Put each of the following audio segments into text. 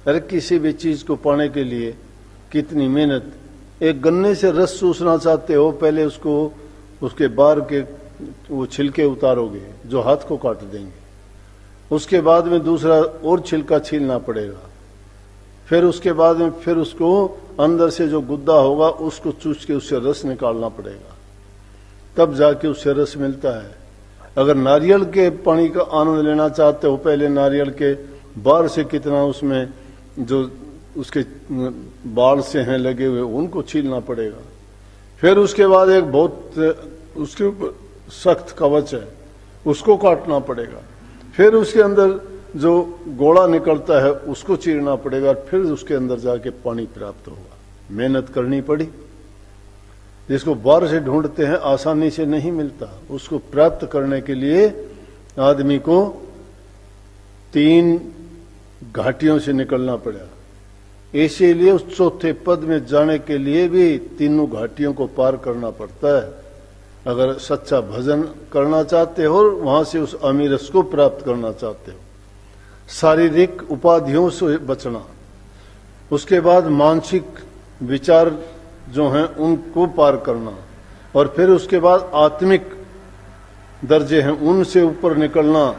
अरे किसी भी चीज को पाने के लिए कितनी मेहनत। एक गन्ने से रस चूसना चाहते हो, पहले उसको उसके बाहर के वो छिलके उतारोगे जो हाथ को काट देंगे, उसके बाद में दूसरा और छिलका छीलना पड़ेगा, फिर उसके बाद में फिर उसको अंदर से जो गुद्दा होगा उसको चूस के उससे रस निकालना पड़ेगा, तब जाके उससे रस मिलता है। अगर नारियल के पानी का आनंद लेना चाहते हो, पहले नारियल के बाहर से कितना उसमें जो उसके बाल से हैं लगे हुए उनको छीलना पड़ेगा, फिर उसके बाद एक बहुत उसके ऊपर सख्त कवच है उसको काटना पड़ेगा, फिर उसके अंदर जो गोला निकलता है उसको चीरना पड़ेगा, फिर उसके अंदर जाके पानी प्राप्त होगा। मेहनत करनी पड़ी। जिसको बाहर से ढूंढते हैं आसानी से नहीं मिलता, उसको प्राप्त करने के लिए आदमी को 3 घाटियों से निकलना पड़ा। इसीलिए उस चौथे पद में जाने के लिए भी तीनों घाटियों को पार करना पड़ता है। अगर सच्चा भजन करना चाहते हो, वहां से उस अमीरस को प्राप्त करना चाहते हो, शारीरिक उपाधियों से बचना, उसके बाद मानसिक विचार जो हैं उनको पार करना, और फिर उसके बाद आत्मिक दर्जे हैं उनसे ऊपर निकलना,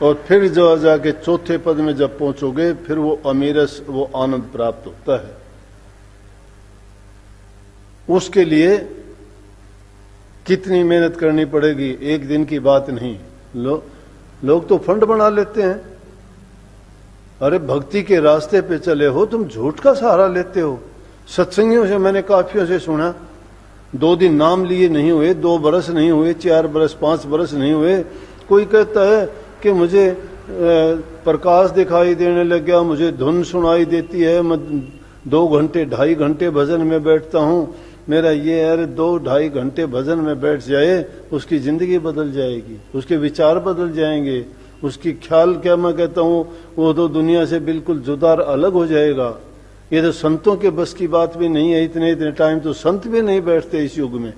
और फिर जो जाके चौथे पद में जब पहुंचोगे फिर वो अमीरस, वो आनंद प्राप्त होता है। उसके लिए कितनी मेहनत करनी पड़ेगी, एक दिन की बात नहीं। लोग तो फंड बना लेते हैं। अरे भक्ति के रास्ते पे चले हो, तुम झूठ का सहारा लेते हो। सत्संगियों से मैंने काफियों से सुना, 2 दिन नाम लिए नहीं हुए, 2 बरस नहीं हुए, 4 बरस 5 बरस नहीं हुए, कोई कहता है कि मुझे प्रकाश दिखाई देने लग गया, मुझे धुन सुनाई देती है, मैं 2 घंटे 2.5 घंटे भजन में बैठता हूं, मेरा ये यार 2-2.5 घंटे भजन में बैठ जाए उसकी जिंदगी बदल जाएगी, उसके विचार बदल जाएंगे, उसकी ख्याल क्या मैं कहता हूं वो तो दुनिया से बिल्कुल जुदा अलग हो जाएगा। ये तो संतों के बस की बात भी नहीं है। इतने टाइम तो संत भी नहीं बैठते इस युग में।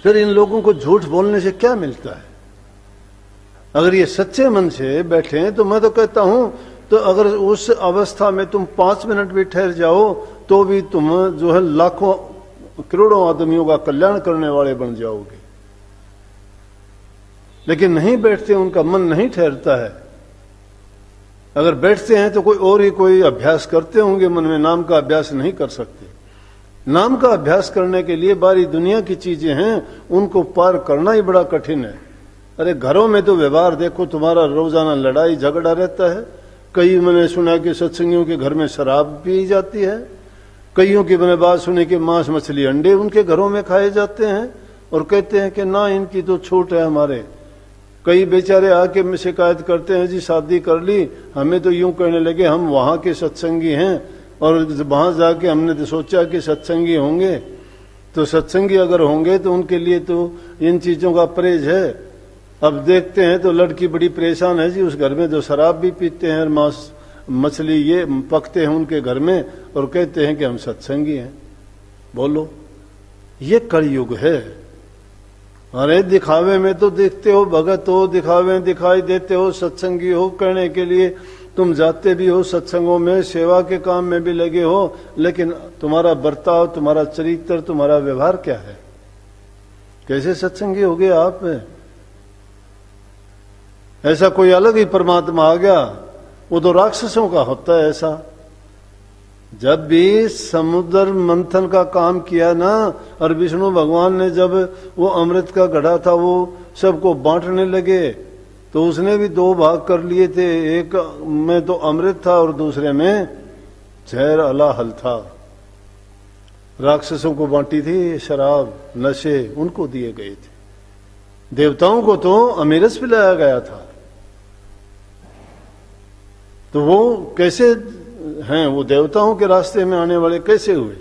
फिर इन लोगों को झूठ बोलने से क्या मिलता है? अगर ये सच्चे मन से बैठे हैं तो मैं तो कहता हूं, तो अगर उस अवस्था में तुम 5 मिनट भी ठहर जाओ तो भी तुम जो है लाखों करोड़ों आदमियों का कल्याण करने वाले बन जाओगे। लेकिन नहीं बैठते, उनका मन नहीं ठहरता है। अगर बैठते हैं तो कोई और ही कोई अभ्यास करते होंगे मन में, नाम का अभ्यास नहीं कर सकते। नाम का अभ्यास करने के लिए बारी दुनिया की चीजें हैं, उनको पार करना ही बड़ा कठिन है। अरे घरों में तो व्यवहार देखो, तुम्हारा रोजाना लड़ाई झगड़ा रहता है। कई मैंने सुना कि सत्संगियों के घर में शराब पी जाती है, कईयों की मैंने बात सुनी कि मांस मछली अंडे उनके घरों में खाए जाते हैं, और कहते हैं कि ना इनकी तो छूट है हमारे। कई बेचारे आके में शिकायत करते हैं, जी शादी कर ली, हमें तो यूं कहने लगे हम वहां के सत्संगी हैं, और वहां जाके हमने तो सोचा कि सत्संगी होंगे, तो सत्संगी अगर होंगे तो उनके लिए तो इन चीजों का परहेज है। अब देखते हैं तो लड़की बड़ी परेशान है जी, उस घर में जो शराब भी पीते हैं, मांस मछली ये पकते हैं उनके घर में, और कहते हैं कि हम सत्संगी हैं। बोलो, ये कलयुग है। अरे दिखावे में तो देखते हो भगत हो, दिखावे में दिखाई देते हो, सत्संगी हो कहने के लिए तुम जाते भी हो सत्संगों में, सेवा के काम में भी लगे हो, लेकिन तुम्हारा बर्ताव, तुम्हारा चरित्र, तुम्हारा व्यवहार क्या है? कैसे सत्संगी हो गए आप? ऐसा कोई अलग ही परमात्मा आ गया, वो तो राक्षसों का होता है ऐसा। जब भी समुद्र मंथन का काम किया ना, और विष्णु भगवान ने जब वो अमृत का घड़ा था वो सबको बांटने लगे, तो उसने भी 2 भाग कर लिए थे। एक में तो अमृत था और दूसरे में जहर अलाहल था। राक्षसों को बांटी थी शराब, नशे उनको दिए गए थे। देवताओं को तो अमीरस पिलाया गया था। तो वो कैसे हैं? वो देवताओं के रास्ते में आने वाले कैसे हुए?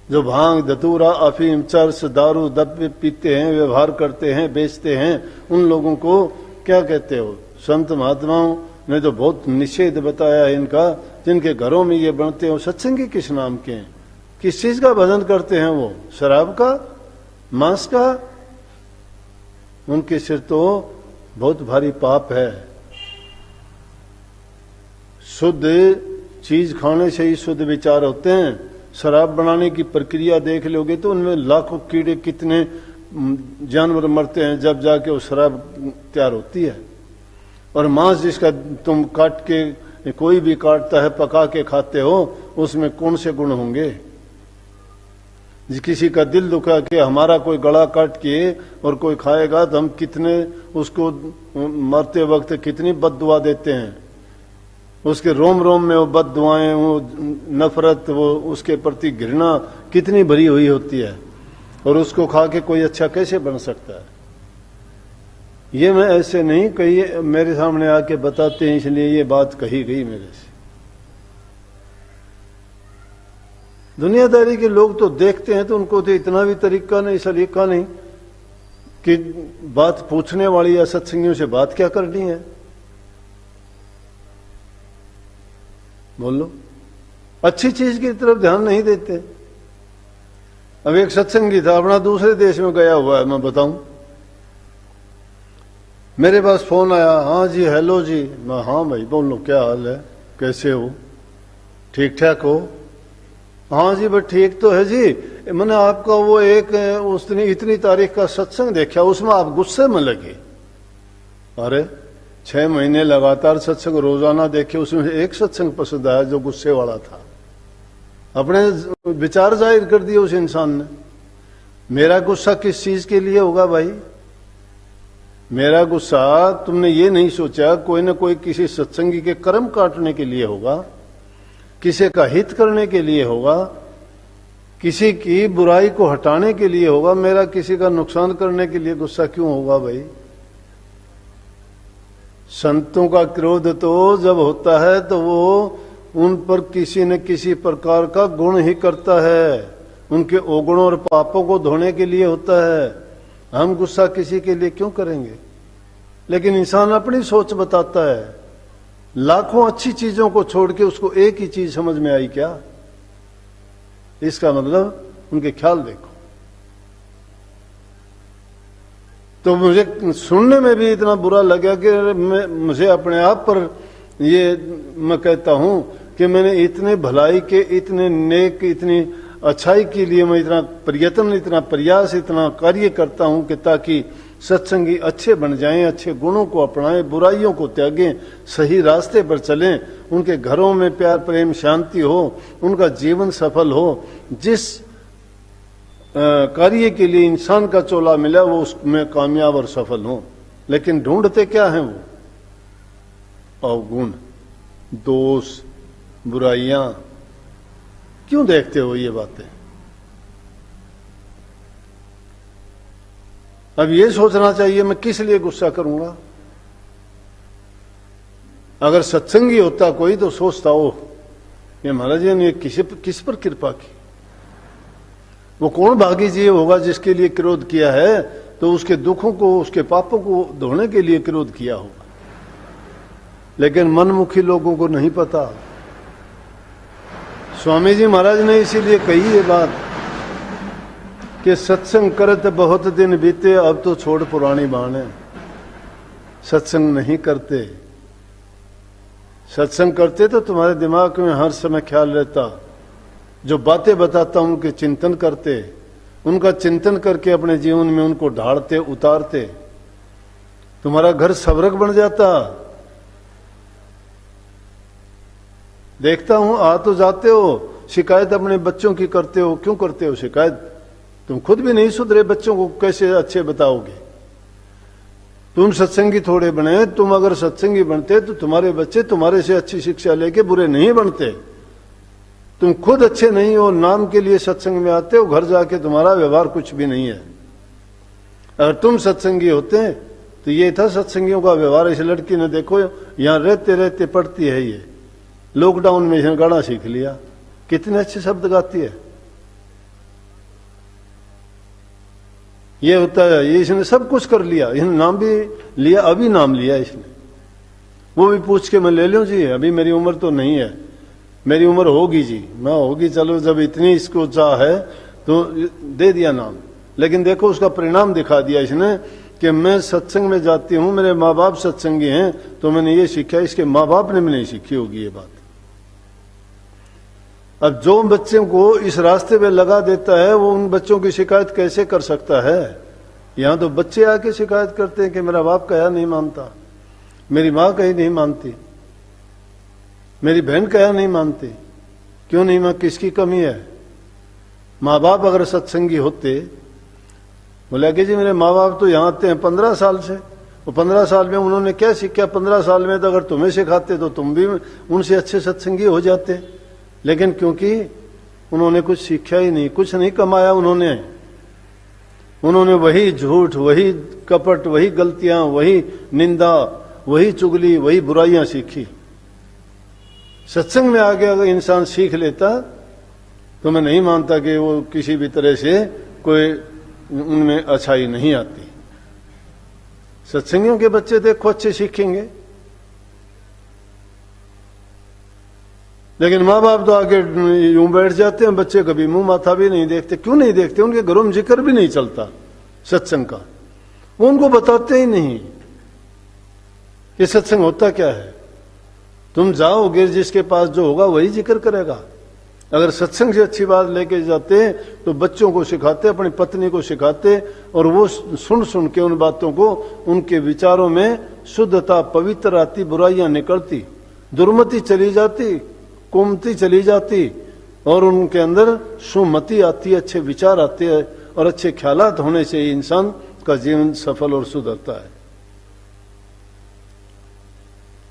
जो भांग, धतूरा, अफीम, चर्स, दारू, दब पीते हैं, व्यवहार करते हैं, बेचते हैं, उन लोगों को क्या कहते हो? संत महात्माओं ने तो बहुत निषेध बताया है इनका। जिनके घरों में ये बनते हो, सत्संगी किस नाम के हैं? किस चीज का भजन करते हैं वो? शराब का, मांस का? उनके सिर तो बहुत भारी पाप है। शुद्ध चीज खाने से ही शुद्ध विचार होते हैं। शराब बनाने की प्रक्रिया देख लोगे तो उनमें लाखों कीड़े, कितने जानवर मरते हैं जब जाके वो शराब तैयार होती है। और मांस जिसका तुम काट के, कोई भी काटता है, पका के खाते हो, उसमें कौन से गुण होंगे? किसी का दिल दुखा के हमारा कोई गला काट के और कोई खाएगा तो हम कितने उसको मरते वक्त कितनी बद्दुआ देते हैं। उसके रोम रोम में वो बद्दुआएं, वो नफरत, वो उसके प्रति घृणा कितनी भरी हुई होती है। और उसको खा के कोई अच्छा कैसे बन सकता है? ये मैं ऐसे नहीं कही, मेरे सामने आके बताते हैं इसलिए ये बात कही गई मेरे से। दुनियादारी के लोग तो देखते हैं तो उनको तो इतना भी तरीका नहीं, सलीका नहीं कि बात पूछने वाली या सत्संगियों से बात क्या करनी है। बोलो, अच्छी चीज की तरफ ध्यान नहीं देते। अब एक सत्संगी था, अपना दूसरे देश में गया हुआ है, मैं बताऊं। मेरे पास फोन आया, हाँ जी, हेलो जी। मैं हाँ भाई, बोलो क्या हाल है, कैसे हो, ठीक ठाक हो? हाँ जी बस ठीक तो है जी। मैंने आपका वो एक उसने इतनी तारीख का सत्संग देखा, उसमें आप गुस्से में लगे। अरे 6 महीने लगातार सत्संग रोजाना देखे, उसमें एक सत्संग पसंद आया जो गुस्से वाला था। अपने विचार जाहिर कर दिए उस इंसान ने। मेरा गुस्सा किस चीज के लिए होगा भाई? मेरा गुस्सा तुमने ये नहीं सोचा कोई ना कोई किसी सत्संगी के कर्म काटने के लिए होगा, किसी का हित करने के लिए होगा, किसी की बुराई को हटाने के लिए होगा। मेरा किसी का नुकसान करने के लिए गुस्सा क्यों होगा भाई? संतों का क्रोध तो जब होता है तो वो उन पर किसी न किसी प्रकार का गुण ही करता है, उनके अवगुणों और पापों को धोने के लिए होता है। हम गुस्सा किसी के लिए क्यों करेंगे? लेकिन इंसान अपनी सोच बताता है। लाखों अच्छी चीजों को छोड़ के उसको एक ही चीज समझ में आई क्या? इसका मतलब उनके ख्याल देखो। तो मुझे सुनने में भी इतना बुरा लगा कि मुझे अपने आप पर ये मैं कहता हूं कि मैंने इतने भलाई के, इतने नेक, इतनी अच्छाई के लिए मैं इतना प्रयत्न, इतना प्रयास, इतना कार्य करता हूं कि ताकि सत्संगी अच्छे बन जाएं, अच्छे गुणों को अपनाएं, बुराइयों को त्यागें, सही रास्ते पर चलें, उनके घरों में प्यार प्रेम शांति हो, उनका जीवन सफल हो। जिस कार्य के लिए इंसान का चोला मिला वो उसमें कामयाब और सफल हो। लेकिन ढूंढते क्या है वो? अवगुण, दोष, बुराइयां। क्यों देखते हो ये बातें? अब ये सोचना चाहिए मैं किस लिए गुस्सा करूंगा। अगर सत्संगी होता कोई तो सोचता हो ये महाराज जी ने किस पर कृपा की। वो कौन भागी जी होगा जिसके लिए क्रोध किया है, तो उसके दुखों को, उसके पापों को धोने के लिए क्रोध किया होगा। लेकिन मनमुखी लोगों को नहीं पता। स्वामी जी महाराज ने इसीलिए कही ये बात कि सत्संग करत बहुत दिन बीते, अब तो छोड़ पुरानी बाणे। सत्संग नहीं करते। सत्संग करते तो तुम्हारे दिमाग में हर समय ख्याल रहता। जो बातें बताता हूं उनके चिंतन करते, उनका चिंतन करके अपने जीवन में उनको ढालते, उतारते, तुम्हारा घर स्वर्ग बन जाता। देखता हूं आ तो जाते हो, शिकायत अपने बच्चों की करते हो। क्यों करते हो शिकायत? तुम खुद भी नहीं सुधरे, बच्चों को कैसे अच्छे बताओगे? तुम सत्संगी थोड़े बने। तुम अगर सत्संगी बनते तो तुम्हारे बच्चे तुम्हारे से अच्छी शिक्षा लेके बुरे नहीं बनते। तुम खुद अच्छे नहीं हो, नाम के लिए सत्संग में आते हो, घर जाके तुम्हारा व्यवहार कुछ भी नहीं है। अगर तुम सत्संगी होते तो ये था सत्संगियों का व्यवहार। इस लड़की ने देखो यहां रहते रहते पढ़ती है, ये लॉकडाउन में इसने गाना सीख लिया, कितने अच्छे शब्द गाती है। ये होता है, ये इसने सब कुछ कर लिया, इसने नाम भी लिया, अभी नाम लिया इसने। वो भी पूछ के मैं ले लूं जी, अभी मेरी उम्र तो नहीं है, मेरी उम्र होगी जी, मैं होगी, चलो जब इतनी इसको चाह है तो दे दिया नाम। लेकिन देखो उसका परिणाम दिखा दिया इसने कि मैं सत्संग में जाती हूं, मेरे माँ बाप सत्संगी हैं, तो मैंने ये सीखा, इसके माँ बाप ने भी नहीं सीखी होगी ये बात। अब जो बच्चों को इस रास्ते पे लगा देता है, वो उन बच्चों की शिकायत कैसे कर सकता है? यहां तो बच्चे आके शिकायत करते हैं कि मेरा बाप कहा नहीं मानता, मेरी माँ कहीं नहीं मानती, मेरी बहन कहा नहीं मानती। क्यों नहीं मां, किसकी कमी है? माँ बाप अगर सत्संगी होते, बोले कि जी मेरे माँ बाप तो यहां आते हैं 15 साल से, वो 15 साल में उन्होंने क्या सीखा? 15 साल में तो अगर तुम्हें सिखाते तो तुम भी उनसे अच्छे सत्संगी हो जाते। लेकिन क्योंकि उन्होंने कुछ सीखा ही नहीं, कुछ नहीं कमाया उन्होंने वही झूठ, वही कपट, वही गलतियां, वही निंदा, वही चुगली, वही बुराइयां सीखी। सत्संग में आके अगर इंसान सीख लेता तो मैं नहीं मानता कि वो किसी भी तरह से कोई उनमें अच्छाई नहीं आती। सत्संगियों के बच्चे देखो अच्छे सीखेंगे, लेकिन माँ बाप तो आके यूं बैठ जाते हैं, बच्चे कभी मुंह माथा भी नहीं देखते। क्यों नहीं देखते? उनके घरों में जिक्र भी नहीं चलता सत्संग का, वो उनको बताते ही नहीं कि सत्संग होता क्या है। तुम जाओगे, जिसके पास जो होगा वही जिक्र करेगा। अगर सत्संग से अच्छी बात लेके जाते तो बच्चों को सिखाते, अपनी पत्नी को सिखाते, और वो सुन सुन के उन बातों को, उनके विचारों में शुद्धता, पवित्र आती, बुराइयां निकलती, दुर्मति चली जाती, कोमती चली जाती, और उनके अंदर सुमति आती, अच्छे विचार आते हैं, और अच्छे ख्यालात होने से इंसान का जीवन सफल और सुधरता है।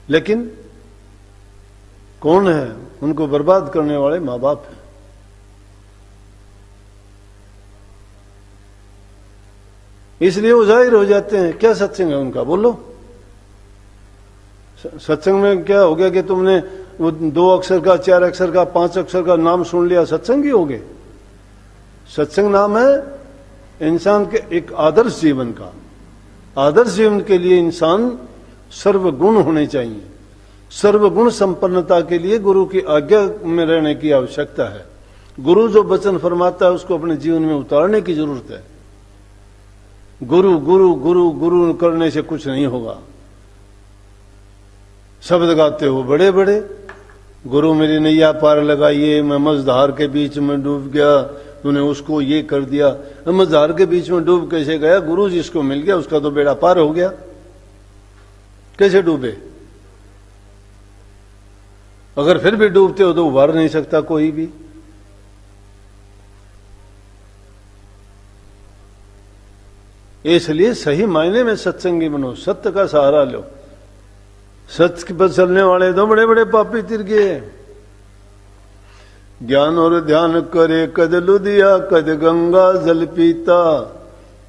लेकिन कौन है? उनको बर्बाद करने वाले माँ बाप हैं। इसलिए वो जाहिर हो जाते हैं। क्या सत्संग है उनका? बोलो। सत्संग में क्या हो गया कि तुमने वो 2 अक्षर का, 4 अक्षर का, 5 अक्षर का नाम सुन लिया, सत्संग ही हो गए? सत्संग नाम है इंसान के एक आदर्श जीवन का। आदर्श जीवन के लिए इंसान सर्वगुण होने चाहिए। सर्वगुण संपन्नता के लिए गुरु की आज्ञा में रहने की आवश्यकता है। गुरु जो वचन फरमाता है उसको अपने जीवन में उतारने की जरूरत है। गुरु गुरु गुरु गुरु करने से कुछ नहीं होगा। शब्द गाते हो बड़े बड़े, गुरु मेरी नैया पार लगाइए, मैं मझधार के बीच में डूब गया, तूने उसको ये कर दिया। मझधार के बीच में डूब कैसे गया? गुरु जिसको मिल गया उसका तो बेड़ा पार हो गया। कैसे डूबे? अगर फिर भी डूबते हो तो उबार नहीं सकता कोई भी। इसलिए सही मायने में सत्संगी बनो, सत्य का सहारा लो। सत्य पर चलने वाले तो बड़े बड़े पापी तिर गए। ज्ञान और ध्यान करे कद लुदिया, कद गंगा जल पीता,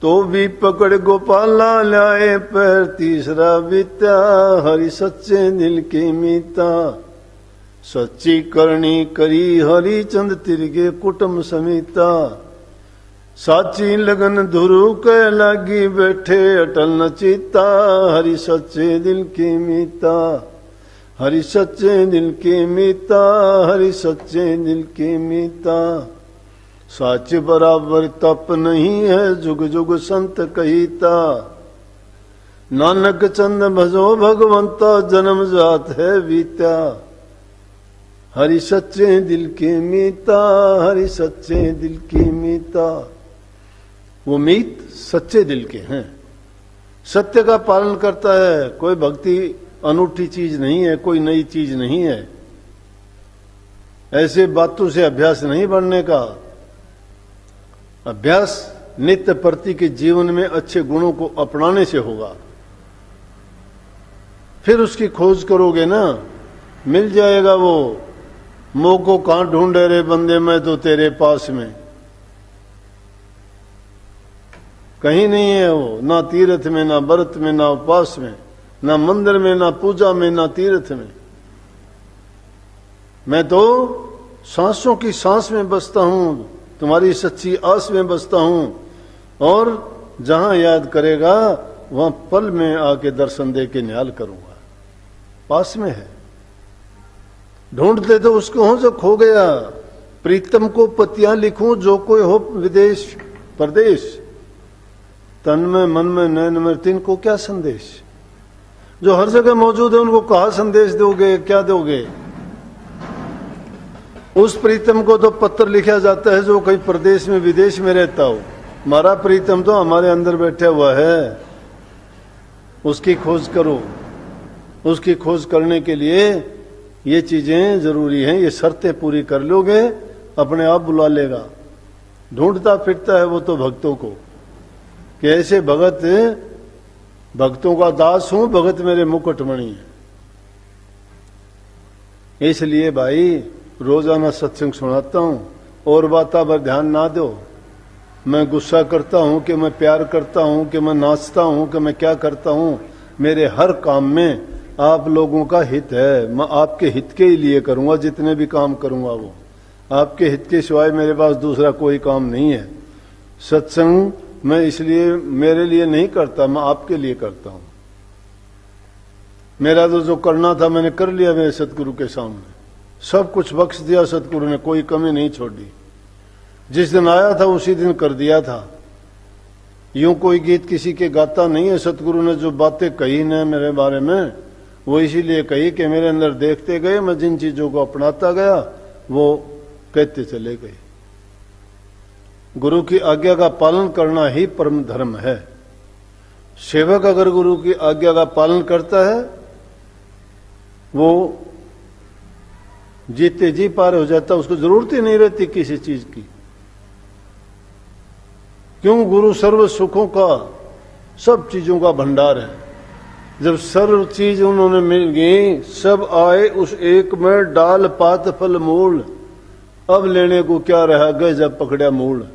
तो भी पकड़ गोपाला लाए पैर तीसरा बीता। हरि सच्चे दिल की मीता, सच्ची करनी करी हरि चंद तिरगे कुटुंब समीता। साची लगन धुरु के लागी बैठे अटल न चीता। हरि सच्चे दिल की मीता, हरि सच्चे दिल की मीता, हरि सच्चे दिल की मीता। साच बराबर तप नहीं है, जुग जुग संत कहीता। नानक चंद भजो भगवंता, जन्म जात है बीता। हरि सच्चे दिल की मीता, हरि सच्चे दिल की मीता। वो मीत सच्चे दिल के हैं, सत्य का पालन करता है। कोई भक्ति अनूठी चीज नहीं है, कोई नई चीज नहीं है। ऐसे बातों से अभ्यास नहीं बढ़ने का। अभ्यास नित्य प्रति के जीवन में अच्छे गुणों को अपनाने से होगा। फिर उसकी खोज करोगे ना, मिल जाएगा वो। मोह को कहां ढूंढे रे बंदे, मैं तो तेरे पास में। कहीं नहीं है वो, ना तीर्थ में, ना व्रत में, ना उपवास में, ना मंदिर में, ना पूजा में, ना तीर्थ में। मैं तो सांसों की सांस में बसता हूं, तुम्हारी सच्ची आस में बसता हूं। और जहां याद करेगा वहां पल में आके दर्शन दे के न्याल करूंगा। पास में है। ढूंढते तो उसको हो जो खो गया। प्रीतम को पतियां लिखूं, जो कोई हो विदेश परदेश। तन में, मन में, नयन में, तिनको क्या संदेश? जो हर जगह मौजूद है उनको कहा संदेश दोगे, क्या दोगे? उस प्रीतम को तो पत्र लिखा जाता है जो कहीं प्रदेश में, विदेश में रहता हो। हमारा प्रीतम तो हमारे अंदर बैठा हुआ है। उसकी खोज करो। उसकी खोज करने के लिए ये चीजें जरूरी हैं। ये शर्तें पूरी कर लोगे, अपने आप बुला लेगा। ढूंढता फिरता है वो तो भक्तों को कि ऐसे भगत, भक्तों का दास हूं, भगत मेरे मुकुटमणि है। इसलिए भाई रोजाना सत्संग सुनाता हूं और बातों पर ध्यान ना दो। मैं गुस्सा करता हूं कि मैं प्यार करता हूं कि मैं नाचता हूं कि मैं क्या करता हूं, मेरे हर काम में आप लोगों का हित है। मैं आपके हित के ही लिए करूंगा। जितने भी काम करूंगा वो आपके हित के सिवाय मेरे पास दूसरा कोई काम नहीं है। सत्संग मैं इसलिए मेरे लिए नहीं करता, मैं आपके लिए करता हूं। मेरा तो जो करना था मैंने कर लिया मेरे सतगुरु के सामने। सब कुछ बख्श दिया सतगुरु ने, कोई कमी नहीं छोड़ी। जिस दिन आया था उसी दिन कर दिया था। यूं कोई गीत किसी के गाता नहीं है। सतगुरु ने जो बातें कही न मेरे बारे में, वो इसीलिए कही कि मेरे अंदर देखते गए, मैं जिन चीजों को अपनाता गया वो कहते चले गए। गुरु की आज्ञा का पालन करना ही परम धर्म है। सेवक अगर गुरु की आज्ञा का पालन करता है वो जीते जी पार हो जाता, उसको जरूरत ही नहीं रहती किसी चीज की। क्यों? गुरु सर्व सुखों का, सब चीजों का भंडार है। जब सर्व चीज उन्होंने मिल गई, सब आए उस एक में, डाल पात फल मूल। अब लेने को क्या रहा, गए जब पकड़ा मूल।